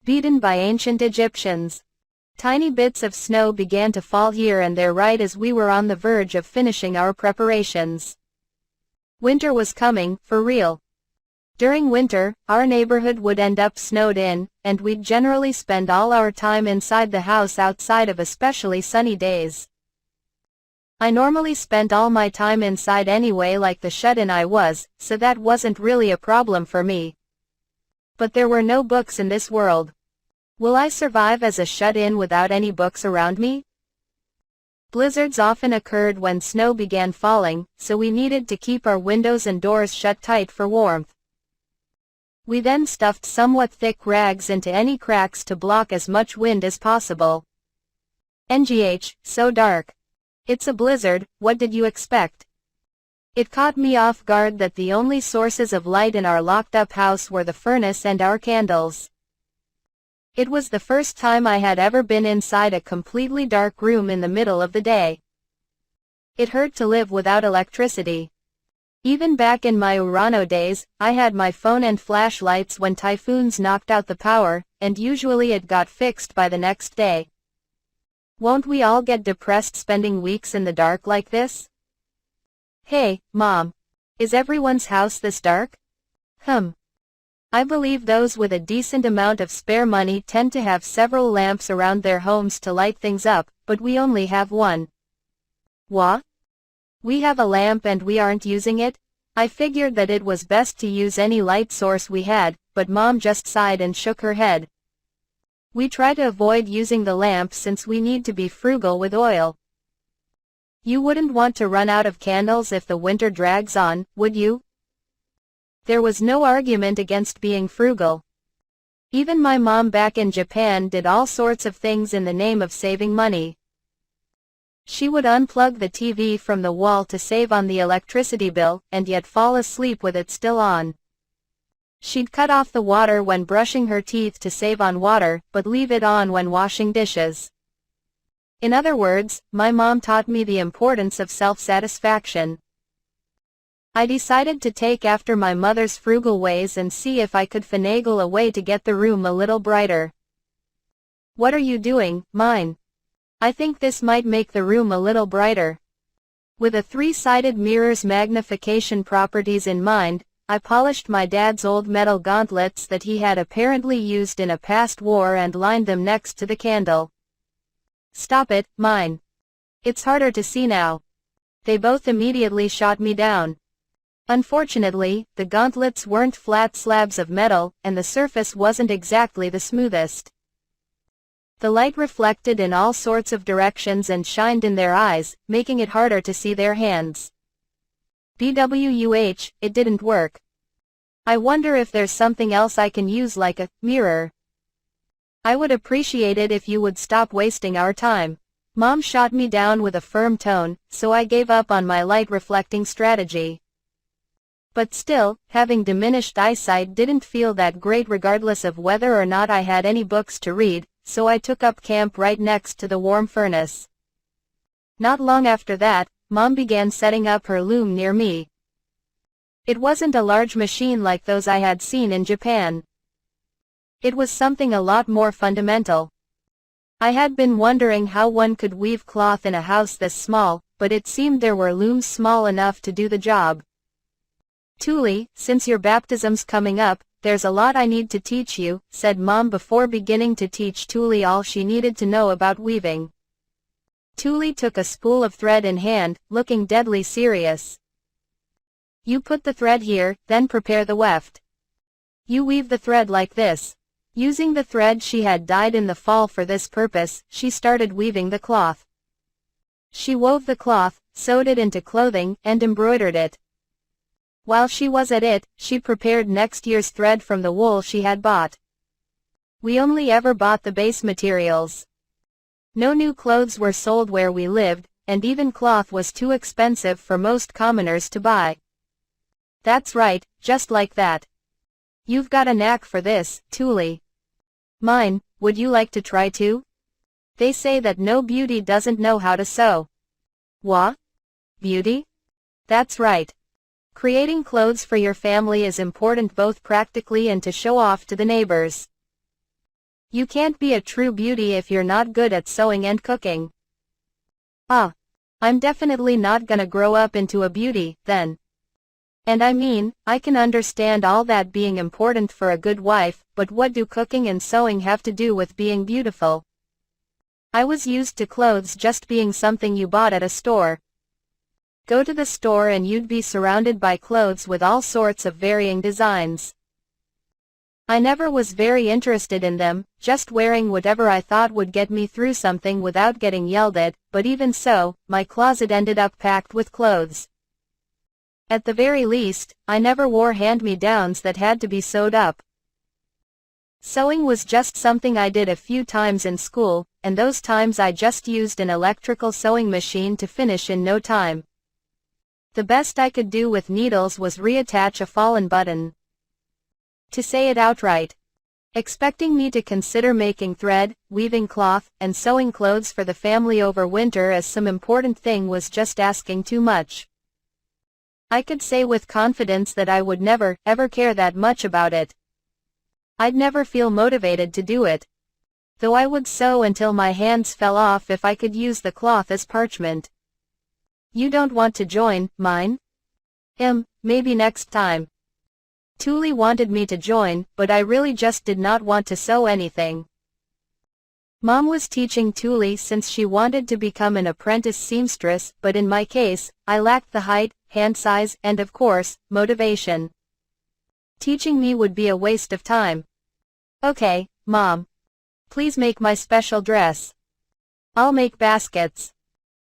beaten by ancient Egyptians. Tiny bits of snow began to fall here and there right as we were on the verge of finishing our preparations. Winter was coming, for real. During winter, our neighborhood would end up snowed in, and we'd generally spend all our time inside the house outside of especially sunny days. I normally spent all my time inside anyway like the shut-in I was, so that wasn't really a problem for me. But there were no books in this world. Will I survive as a shut-in without any books around me? Blizzards often occurred when snow began falling, so we needed to keep our windows and doors shut tight for warmth. We then stuffed somewhat thick rags into any cracks to block as much wind as possible. NGH, so dark. It's a blizzard, what did you expect? It caught me off guard that the only sources of light in our locked-up house were the furnace and our candles. It was the first time I had ever been inside a completely dark room in the middle of the day. It hurt to live without electricity. Even back in my Urano days, I had my phone and flashlights when typhoons knocked out the power, and usually it got fixed by the next day. Won't we all get depressed spending weeks in the dark like this? Hey, Mom. Is everyone's house this dark? I believe those with a decent amount of spare money tend to have several lamps around their homes to light things up, but we only have one. What? We have a lamp and we aren't using it? I figured that it was best to use any light source we had, but Mom just sighed and shook her head. We try to avoid using the lamp since we need to be frugal with oil. You wouldn't want to run out of candles if the winter drags on, would you? There was no argument against being frugal. Even my mom back in Japan did all sorts of things in the name of saving money. She would unplug the TV from the wall to save on the electricity bill, and yet fall asleep with it still on. She'd cut off the water when brushing her teeth to save on water, but leave it on when washing dishes. In other words, my mom taught me the importance of self-satisfaction. I decided to take after my mother's frugal ways and see if I could finagle a way to get the room a little brighter. What are you doing, mine? I think this might make the room a little brighter. With a three-sided mirror's magnification properties in mind, I polished my dad's old metal gauntlets that he had apparently used in a past war and lined them next to the candle. Stop it, mine. It's harder to see now. They both immediately shot me down. Unfortunately, the gauntlets weren't flat slabs of metal, and the surface wasn't exactly the smoothest. The light reflected in all sorts of directions and shined in their eyes, making it harder to see their hands. BWUH, it didn't work. I wonder if there's something else I can use like a mirror. I would appreciate it if you would stop wasting our time. Mom shot me down with a firm tone, so I gave up on my light reflecting strategy. But still, having diminished eyesight didn't feel that great regardless of whether or not I had any books to read, so I took up camp right next to the warm furnace. Not long after that, Mom began setting up her loom near me. It wasn't a large machine like those I had seen in Japan. It was something a lot more fundamental. I had been wondering how one could weave cloth in a house this small, but it seemed there were looms small enough to do the job. Tuli, since your baptism's coming up, there's a lot I need to teach you, said Mom before beginning to teach Tuli all she needed to know about weaving. Tuli took a spool of thread in hand, looking deadly serious. You put the thread here, then prepare the weft. You weave the thread like this. Using the thread she had dyed in the fall for this purpose, she started weaving the cloth. She wove the cloth, sewed it into clothing, and embroidered it. While she was at it, she prepared next year's thread from the wool she had bought. We only ever bought the base materials. No new clothes were sold where we lived, and even cloth was too expensive for most commoners to buy. That's right, just like that. You've got a knack for this, Tuli. Mine, would you like to try too? They say that no beauty doesn't know how to sew. What? Beauty? That's right. Creating clothes for your family is important both practically and to show off to the neighbors. You can't be a true beauty if you're not good at sewing and cooking. Ah. I'm definitely not gonna grow up into a beauty, then. And I mean, I can understand all that being important for a good wife, but what do cooking and sewing have to do with being beautiful? I was used to clothes just being something you bought at a store. Go to the store and you'd be surrounded by clothes with all sorts of varying designs. I never was very interested in them, just wearing whatever I thought would get me through something without getting yelled at, but even so, my closet ended up packed with clothes. At the very least, I never wore hand-me-downs that had to be sewed up. Sewing was just something I did a few times in school, and those times I just used an electrical sewing machine to finish in no time. The best I could do with needles was reattach a fallen button. To say it outright. Expecting me to consider making thread, weaving cloth, and sewing clothes for the family over winter as some important thing was just asking too much. I could say with confidence that I would never, ever care that much about it. I'd never feel motivated to do it. Though I would sew until my hands fell off if I could use the cloth as parchment. You don't want to join, mine? Maybe next time. Tuli wanted me to join, but I really just did not want to sew anything. Mom was teaching Tuli since she wanted to become an apprentice seamstress, but in my case, I lacked the height, hand size, and of course, motivation. Teaching me would be a waste of time. Okay, Mom. Please make my special dress. I'll make baskets.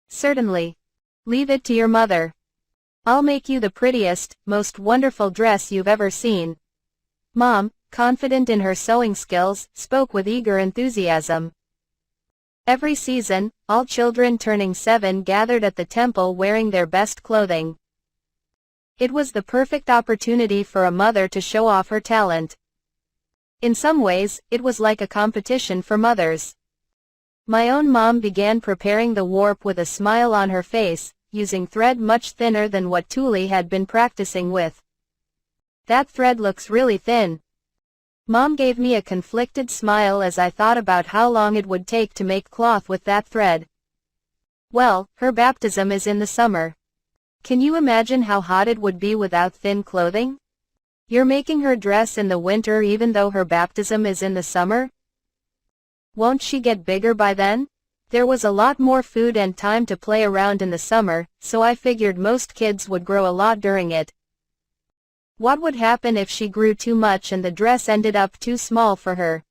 Certainly. Leave it to your mother. I'll make you the prettiest, most wonderful dress you've ever seen. Mom, confident in her sewing skills, spoke with eager enthusiasm. Every season, all children turning 7 gathered at the temple wearing their best clothing. It was the perfect opportunity for a mother to show off her talent. In some ways, it was like a competition for mothers. My own mom began preparing the warp with a smile on her face, using thread much thinner than what Tuli had been practicing with. That thread looks really thin. Mom gave me a conflicted smile as I thought about how long it would take to make cloth with that thread. Well, her baptism is in the summer. Can you imagine how hot it would be without thin clothing? You're making her dress in the winter even though her baptism is in the summer? Won't she get bigger by then? There was a lot more food and time to play around in the summer, so I figured most kids would grow a lot during it. What would happen if she grew too much and the dress ended up too small for her?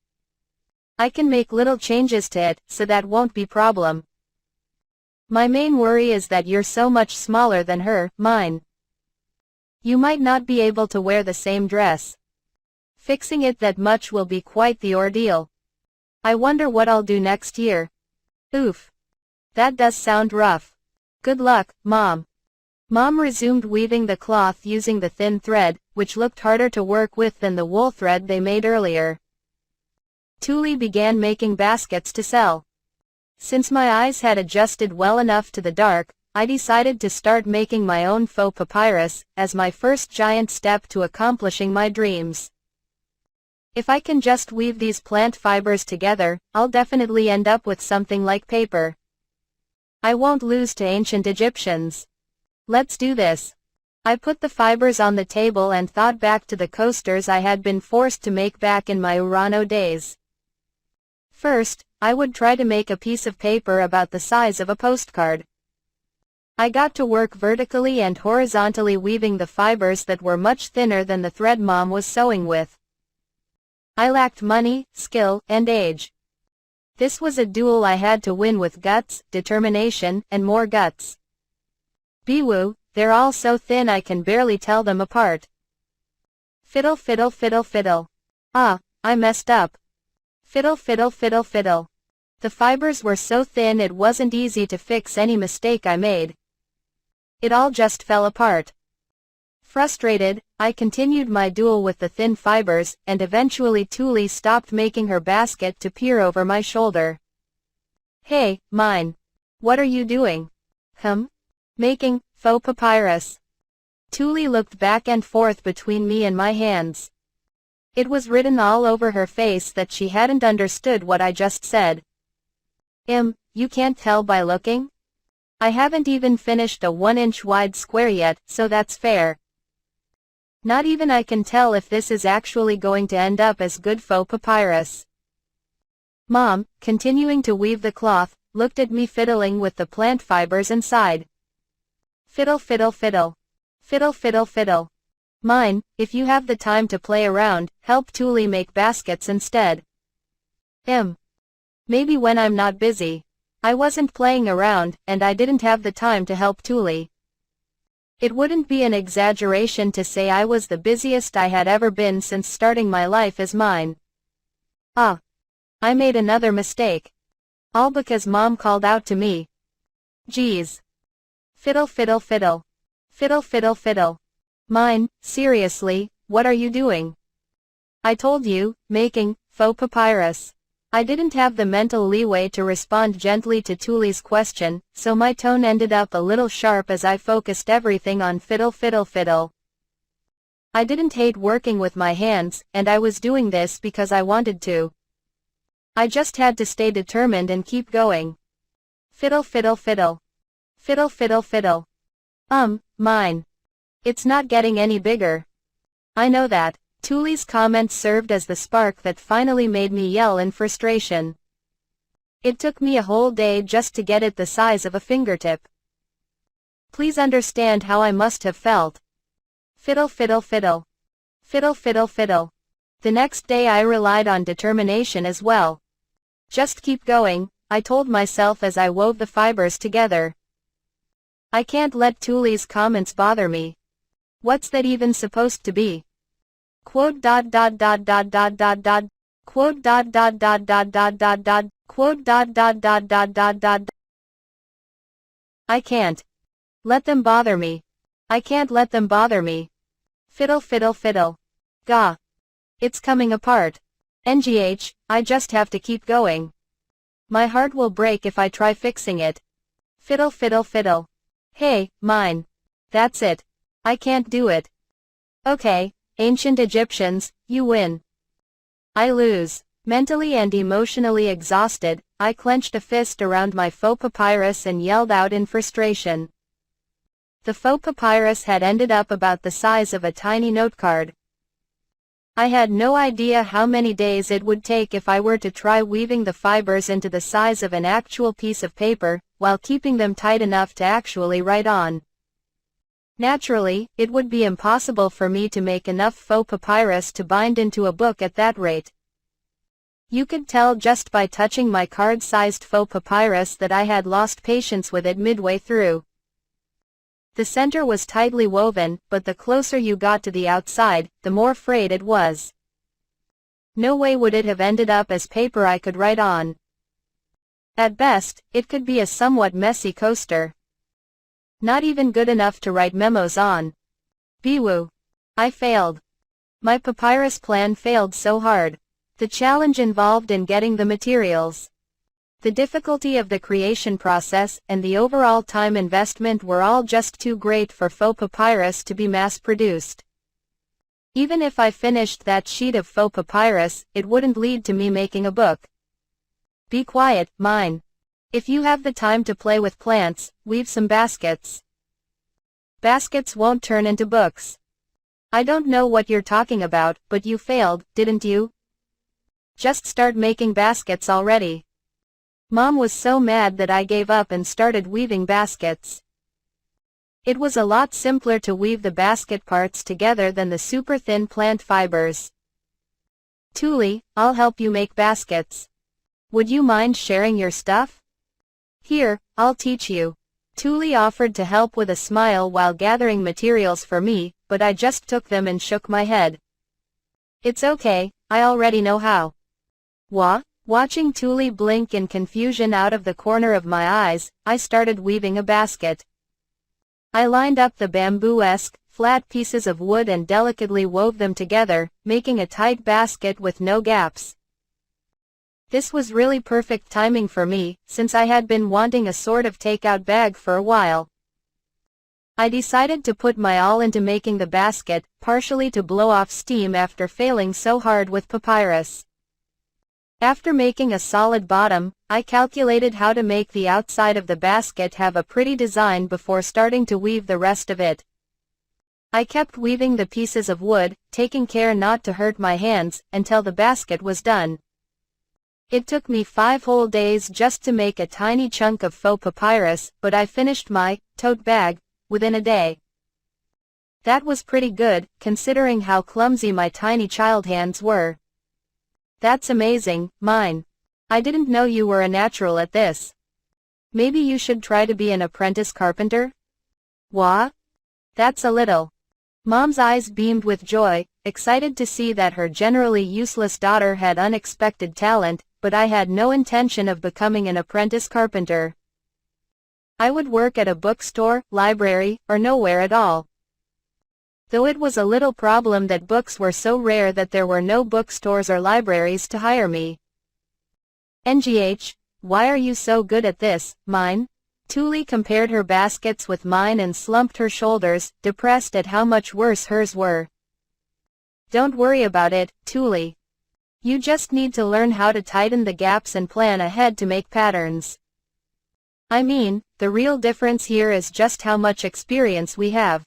I can make little changes to it, so that won't be a problem. My main worry is that you're so much smaller than her, mine. You might not be able to wear the same dress. Fixing it that much will be quite the ordeal. I wonder what I'll do next year. Oof. That does sound rough. Good luck, Mom. Mom resumed weaving the cloth using the thin thread, which looked harder to work with than the wool thread they made earlier. Tuli began making baskets to sell. Since my eyes had adjusted well enough to the dark, I decided to start making my own faux papyrus, as my first giant step to accomplishing my dreams. If I can just weave these plant fibers together, I'll definitely end up with something like paper. I won't lose to ancient Egyptians. Let's do this. I put the fibers on the table and thought back to the coasters I had been forced to make back in my Urano days. First, I would try to make a piece of paper about the size of a postcard. I got to work vertically and horizontally weaving the fibers that were much thinner than the thread Mom was sewing with. I lacked money, skill, and age. This was a duel I had to win with guts, determination, and more guts. Biwoo, they're all so thin I can barely tell them apart. Fiddle fiddle fiddle fiddle. Ah, I messed up. Fiddle fiddle fiddle fiddle. The fibers were so thin it wasn't easy to fix any mistake I made. It all just fell apart. Frustrated, I continued my duel with the thin fibers, and eventually Tuli stopped making her basket to peer over my shoulder. Hey, mine. What are you doing? Making faux papyrus. Tuli looked back and forth between me and my hands. It was written all over her face that she hadn't understood what I just said. You can't tell by looking? I haven't even finished a 1-inch wide square yet, so that's fair. Not even I can tell if this is actually going to end up as good faux papyrus. Mom, continuing to weave the cloth, looked at me fiddling with the plant fibers and sighed. Fiddle fiddle fiddle. Fiddle fiddle fiddle. Mine, if you have the time to play around, help Tuli make baskets instead. Maybe when I'm not busy. I wasn't playing around, and I didn't have the time to help Tuli. It wouldn't be an exaggeration to say I was the busiest I had ever been since starting my life as mine. I made another mistake. All because Mom called out to me. Geez. Fiddle fiddle fiddle. Fiddle fiddle fiddle. Mine, seriously, what are you doing? I told you, making faux papyrus. I didn't have the mental leeway to respond gently to Tuli's question, so my tone ended up a little sharp as I focused everything on fiddle fiddle fiddle. I didn't hate working with my hands, and I was doing this because I wanted to. I just had to stay determined and keep going. Fiddle fiddle fiddle. Fiddle fiddle fiddle. Mine. It's not getting any bigger. I know that. Tuli's comment served as the spark that finally made me yell in frustration. It took me a whole day just to get it the size of a fingertip. Please understand how I must have felt. Fiddle fiddle fiddle. Fiddle fiddle fiddle. The next day I relied on determination as well. Just keep going, I told myself as I wove the fibers together. I can't let Tuli's comments bother me. What's that even supposed to be? Quote dot dot dot dot dot dot dot. Quote dot dot dot dot dot dot dot. Quote dot dot dot dot dot dot. I can't let them bother me. I can't let them bother me. Fiddle fiddle fiddle. Gah. It's coming apart. NGH, I just have to keep going. My heart will break if I try fixing it. Fiddle fiddle fiddle. Hey, mine. That's it. I can't do it. Okay. Ancient Egyptians, you win. I lose. Mentally and emotionally exhausted, I clenched a fist around my faux papyrus and yelled out in frustration. The faux papyrus had ended up about the size of a tiny note card. I had no idea how many days it would take if I were to try weaving the fibers into the size of an actual piece of paper, while keeping them tight enough to actually write on. Naturally, it would be impossible for me to make enough faux papyrus to bind into a book at that rate. You could tell just by touching my card-sized faux papyrus that I had lost patience with it midway through. The center was tightly woven, but the closer you got to the outside, the more frayed it was. No way would it have ended up as paper I could write on. At best, it could be a somewhat messy coaster. Not even good enough to write memos on. Bwoo. I failed. My papyrus plan failed so hard. The challenge involved in getting the materials, the difficulty of the creation process, and the overall time investment were all just too great for faux papyrus to be mass-produced. Even if I finished that sheet of faux papyrus, it wouldn't lead to me making a book. Be quiet, mine. If you have the time to play with plants, weave some baskets. Baskets won't turn into books. I don't know what you're talking about, but you failed, didn't you? Just start making baskets already. Mom was so mad that I gave up and started weaving baskets. It was a lot simpler to weave the basket parts together than the super thin plant fibers. Tuli, I'll help you make baskets. Would you mind sharing your stuff? Here, I'll teach you. Tuli offered to help with a smile while gathering materials for me, but I just took them and shook my head. It's okay, I already know how. What? Watching Tuli blink in confusion out of the corner of my eyes, I started weaving a basket. I lined up the bamboo-esque, flat pieces of wood and delicately wove them together, making a tight basket with no gaps. This was really perfect timing for me, since I had been wanting a sort of takeout bag for a while. I decided to put my all into making the basket, partially to blow off steam after failing so hard with papyrus. After making a solid bottom, I calculated how to make the outside of the basket have a pretty design before starting to weave the rest of it. I kept weaving the pieces of wood, taking care not to hurt my hands, until the basket was done. It took me 5 whole days just to make a tiny chunk of faux papyrus, but I finished my tote bag within a day. That was pretty good, considering how clumsy my tiny child hands were. That's amazing, mine. I didn't know you were a natural at this. Maybe you should try to be an apprentice carpenter? Wha? That's a little. Mom's eyes beamed with joy, excited to see that her generally useless daughter had unexpected talent, but I had no intention of becoming an apprentice carpenter. I would work at a bookstore, library, or nowhere at all. Though it was a little problem that books were so rare that there were no bookstores or libraries to hire me. NGH, why are you so good at this, mine? Tuli compared her baskets with mine and slumped her shoulders, depressed at how much worse hers were. Don't worry about it, Tuli. You just need to learn how to tighten the gaps and plan ahead to make patterns. I mean, the real difference here is just how much experience we have.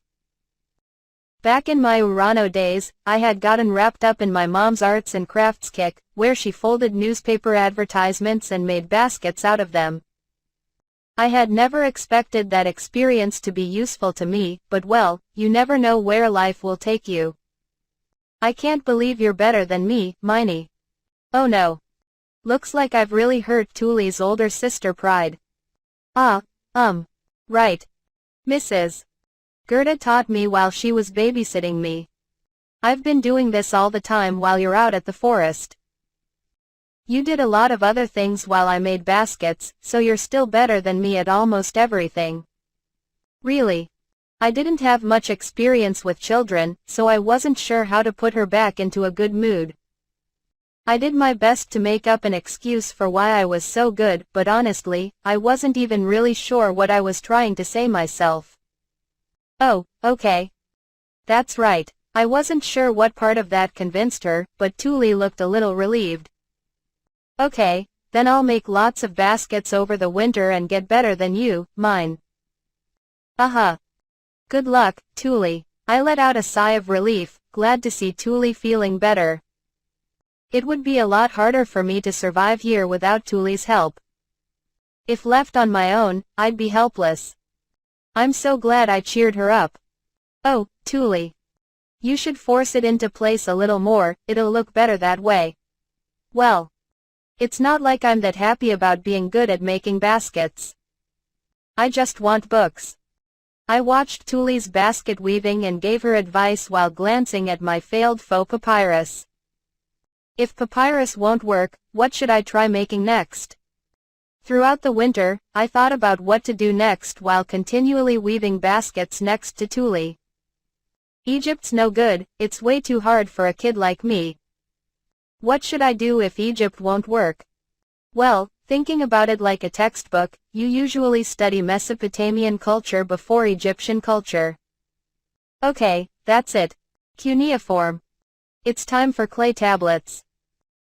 Back in my Urano days, I had gotten wrapped up in my mom's arts and crafts kick, where she folded newspaper advertisements and made baskets out of them. I had never expected that experience to be useful to me, but well, you never know where life will take you. I can't believe you're better than me, Miney. Oh no. Looks like I've really hurt Tuli's older sister pride. Right. Mrs. Gerda taught me while she was babysitting me. I've been doing this all the time while you're out at the forest. You did a lot of other things while I made baskets, so you're still better than me at almost everything. Really. I didn't have much experience with children, so I wasn't sure how to put her back into a good mood. I did my best to make up an excuse for why I was so good, but honestly, I wasn't even really sure what I was trying to say myself. Oh, okay. That's right. I wasn't sure what part of that convinced her, but Tuli looked a little relieved. Okay, then I'll make lots of baskets over the winter and get better than you, mine. Good luck, Tuli. I let out a sigh of relief, glad to see Tuli feeling better. It would be a lot harder for me to survive here without Tuli's help. If left on my own, I'd be helpless. I'm so glad I cheered her up. Oh, Tuli. You should force it into place a little more, it'll look better that way. Well. It's not like I'm that happy about being good at making baskets. I just want books. I watched Tuli's basket weaving and gave her advice while glancing at my failed faux papyrus. If papyrus won't work, what should I try making next? Throughout the winter, I thought about what to do next while continually weaving baskets next to Tuli. Egypt's no good, it's way too hard for a kid like me. What should I do if Egypt won't work? Well, thinking about it like a textbook, you usually study Mesopotamian culture before Egyptian culture. Okay, that's it. Cuneiform. It's time for clay tablets.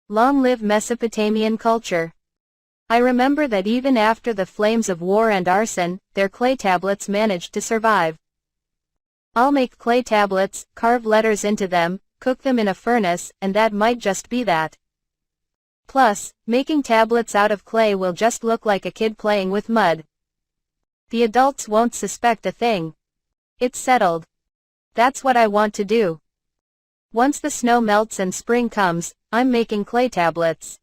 Long live Mesopotamian culture. I remember that even after the flames of war and arson, their clay tablets managed to survive. I'll make clay tablets, carve letters into them, cook them in a furnace, and that might just be that. Plus, making tablets out of clay will just look like a kid playing with mud. The adults won't suspect a thing. It's settled. That's what I want to do. Once the snow melts and spring comes, I'm making clay tablets.